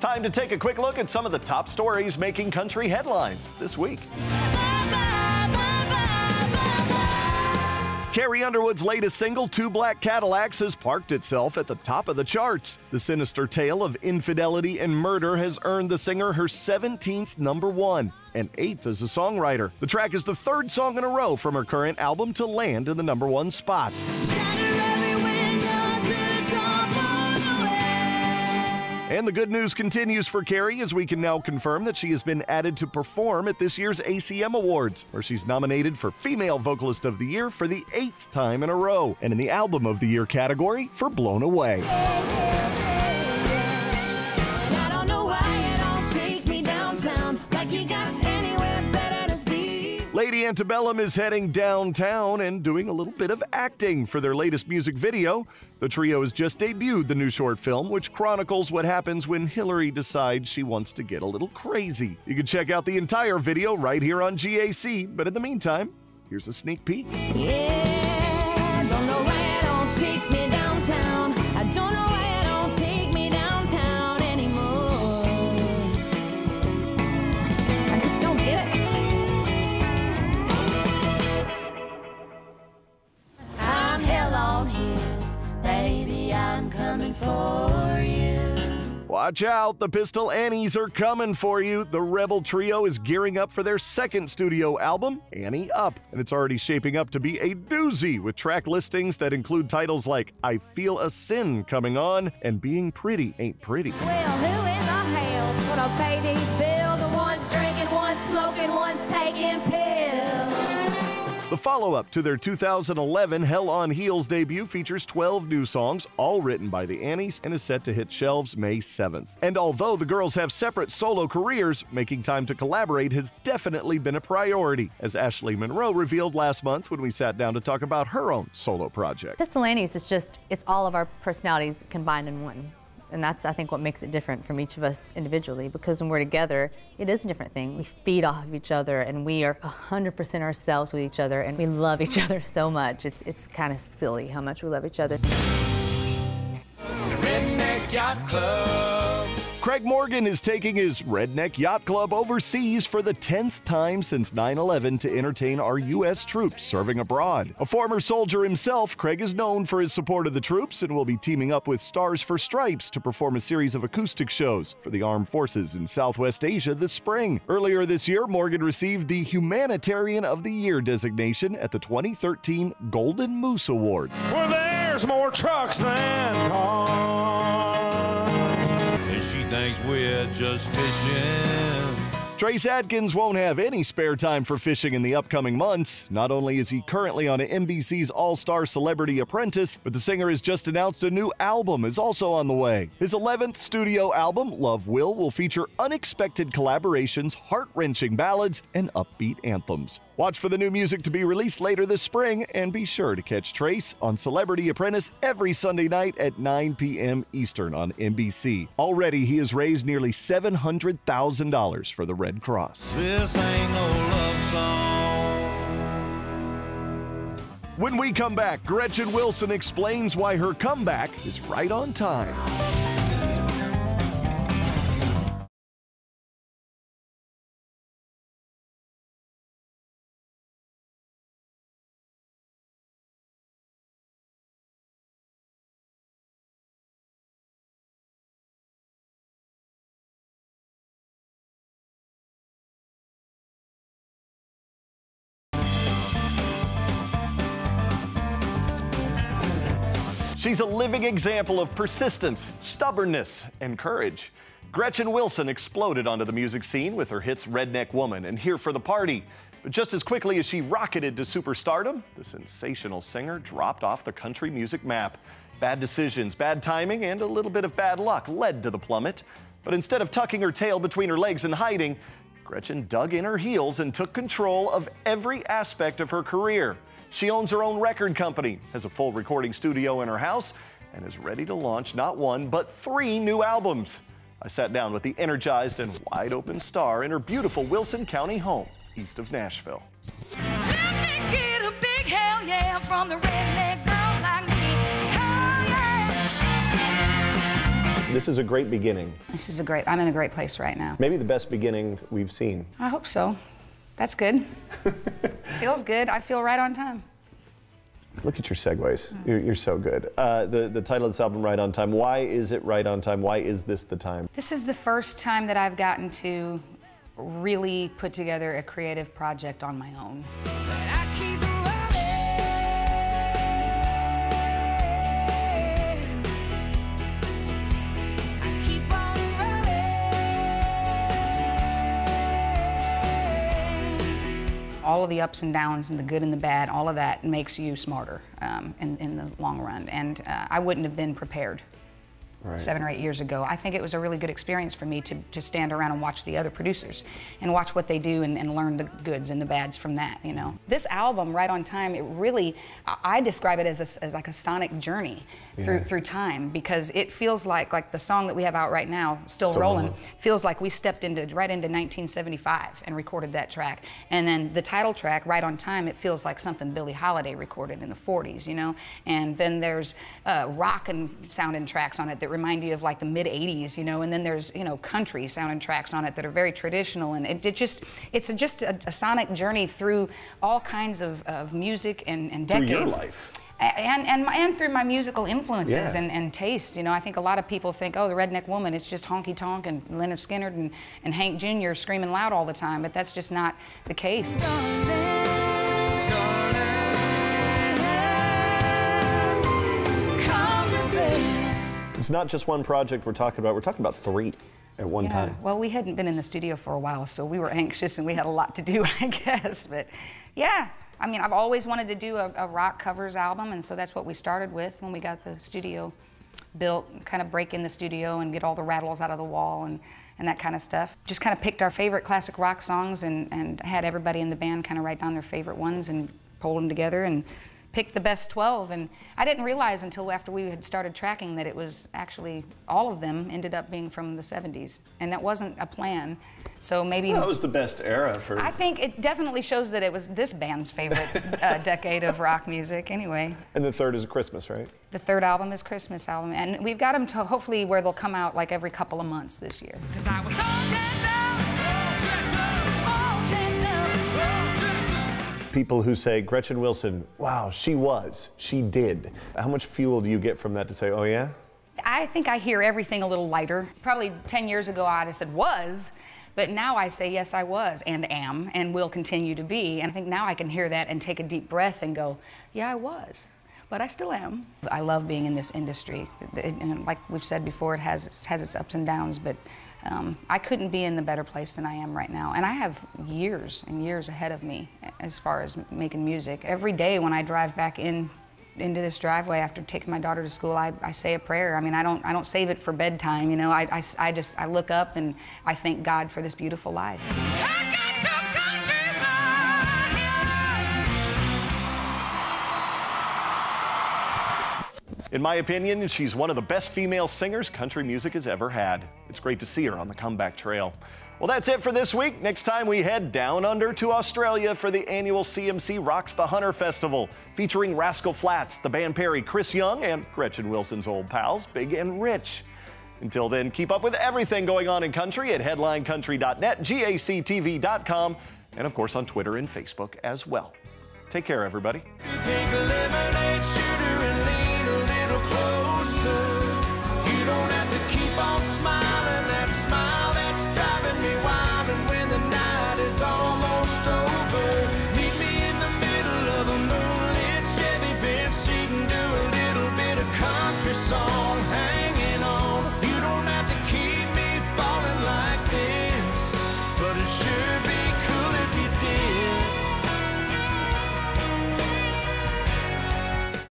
time to take a quick look at some of the top stories making country headlines this week. Carrie Underwood's latest single, Two Black Cadillacs, has parked itself at the top of the charts. The sinister tale of infidelity and murder has earned the singer her 17th #1 and 8th as a songwriter. The track is the 3rd song in a row from her current album to land in the #1 spot. And the good news continues for Carrie, as we can now confirm that she has been added to perform at this year's ACM Awards, where she's nominated for Female Vocalist of the Year for the 8th time in a row, and in the Album of the Year category for Blown Away. Lady Antebellum is heading downtown and doing a little bit of acting for their latest music video. The trio has just debuted the new short film, which chronicles what happens when Hillary decides she wants to get a little crazy. You can check out the entire video right here on GAC, but in the meantime, here's a sneak peek. Yeah, don't know why it don't take me downtown. I don't know why it don't take me downtown anymore. I just don't get it. I'm hell on heels, baby, I'm coming for you. Watch out, the Pistol Annies are coming for you. The Rebel Trio is gearing up for their 2nd studio album, Annie Up, and it's already shaping up to be a doozy with track listings that include titles like I Feel a Sin coming on and Being Pretty Ain't Pretty. Well, who in the hell would pay these bills? One's drinking, one's smoking, one's taking pills. The follow-up to their 2011 Hell on Heels debut features 12 new songs, all written by the Annies, and is set to hit shelves May 7th. And although the girls have separate solo careers, making time to collaborate has definitely been a priority, as Ashley Monroe revealed last month when we sat down to talk about her own solo project. Pistol Annies is it's all of our personalities combined in one. And that's, I think, what makes it different from each of us individually, because when we're together, it is a different thing. We feed off of each other, and we are 100% ourselves with each other, and we love each other so much. It's kind of silly how much we love each other. Redneck Yacht Club. Craig Morgan is taking his Redneck Yacht Club overseas for the 10th time since 9/11 to entertain our U.S. troops serving abroad. A former soldier himself, Craig is known for his support of the troops and will be teaming up with Stars for Stripes to perform a series of acoustic shows for the armed forces in Southwest Asia this spring. Earlier this year, Morgan received the Humanitarian of the Year designation at the 2013 Golden Moose Awards. Well, there's more trucks than cars. And she thinks we're just fishing. Trace Adkins won't have any spare time for fishing in the upcoming months. Not only is he currently on NBC's All-Star Celebrity Apprentice, but the singer has just announced a new album is also on the way. His 11th studio album, Love will feature unexpected collaborations, heart-wrenching ballads, and upbeat anthems. Watch for the new music to be released later this spring, and be sure to catch Trace on Celebrity Apprentice every Sunday night at 9 p.m. Eastern on NBC. Already, he has raised nearly $700,000 for the Red Cross. This ain't no love song. When we come back, Gretchen Wilson explains why her comeback is right on time. She's a living example of persistence, stubbornness, and courage. Gretchen Wilson exploded onto the music scene with her hits Redneck Woman and Here for the Party. But just as quickly as she rocketed to superstardom, the sensational singer dropped off the country music map. Bad decisions, bad timing, and a little bit of bad luck led to the plummet. But instead of tucking her tail between her legs and hiding, Gretchen dug in her heels and took control of every aspect of her career. She owns her own record company, has a full recording studio in her house, and is ready to launch not one, but 3 new albums. I sat down with the energized and wide-open star in her beautiful Wilson County home, east of Nashville. Let me get a big hell yeah from the redneck girls like me. Hell yeah. This is a great beginning. I'm in a great place right now. Maybe the best beginning we've seen. I hope so. That's good. Feels good. I feel right on time. Look at your segues. You're so good. The title of this album, Right on Time. Why is it right on time? Why is this the time? This is the first time that I've gotten to really put together a creative project on my own. All of the ups and downs and the good and the bad, all of that makes you smarter in the long run. And I wouldn't have been prepared 7 or 8 years ago. I think it was a really good experience for me to stand around and watch the other producers and watch what they do and learn the goods and the bads from that, you know. This album, Right on Time, it really, I describe it as like a sonic journey through time, because it feels like the song that we have out right now, Still Rolling, feels like we stepped right into 1975 and recorded that track. And then the title track, Right on Time, it feels like something Billie Holiday recorded in the 40s, you know. And then there's rock and sounding tracks on it that remind you of like the mid-80s, you know. And then there's, you know, country sounding tracks on it that are very traditional. And it's just a sonic journey through all kinds of music and decades. Through your life. And through my musical influences and taste. You know, I think a lot of people think, oh, the redneck woman, it's just honky tonk and Leonard Skinner and Hank Jr. screaming loud all the time, but that's just not the case. It's not just one project we're talking about 3 at one time. Well, we hadn't been in the studio for a while, so we were anxious and we had a lot to do, I guess. But yeah, I mean, I've always wanted to do a rock covers album, and so that's what we started with when we got the studio built, kind of break in the studio and get all the rattles out of the wall and that kind of stuff. Just kind of picked our favorite classic rock songs and had everybody in the band kind of write down their favorite ones and pulled them together and picked the best 12. And I didn't realize until after we had started tracking that it was actually, all of them ended up being from the 70s. And that wasn't a plan. So maybe... That was the best era for... I think it definitely shows that it was this band's favorite decade of rock music anyway. And the third is Christmas, right? The third album is Christmas album. And we've got them to hopefully where they'll come out like every couple of months this year. 'Cause I was all jacked up, all jacked up. People who say, Gretchen Wilson, wow, she did. How much fuel do you get from that to say, oh yeah? I think I hear everything a little lighter. Probably 10 years ago I'd have said was, but now I say yes I was and am and will continue to be. And I think now I can hear that and take a deep breath and go, yeah, I was, but I still am. I love being in this industry. And like we've said before, it has its ups and downs, but I couldn't be in a better place than I am right now. And I have years and years ahead of me as far as making music. Every day when I drive back into this driveway after taking my daughter to school, I say a prayer. I mean, I don't save it for bedtime, you know. I look up and I thank God for this beautiful life. In my opinion, she's one of the best female singers country music has ever had. It's great to see her on the comeback trail. Well, that's it for this week. Next time we head down under to Australia for the annual CMC Rocks the Hunter Festival, featuring Rascal Flatts, the band Perry, Chris Young, and Gretchen Wilson's old pals, Big and Rich. Until then, keep up with everything going on in country at headlinecountry.net, gactv.com, and of course on Twitter and Facebook as well. Take care, everybody. You don't have to keep on smiling, that smile that's driving me wild. And when the night is almost over, meet me in the middle of a moonlit Chevy bench seat and do a little bit of country song.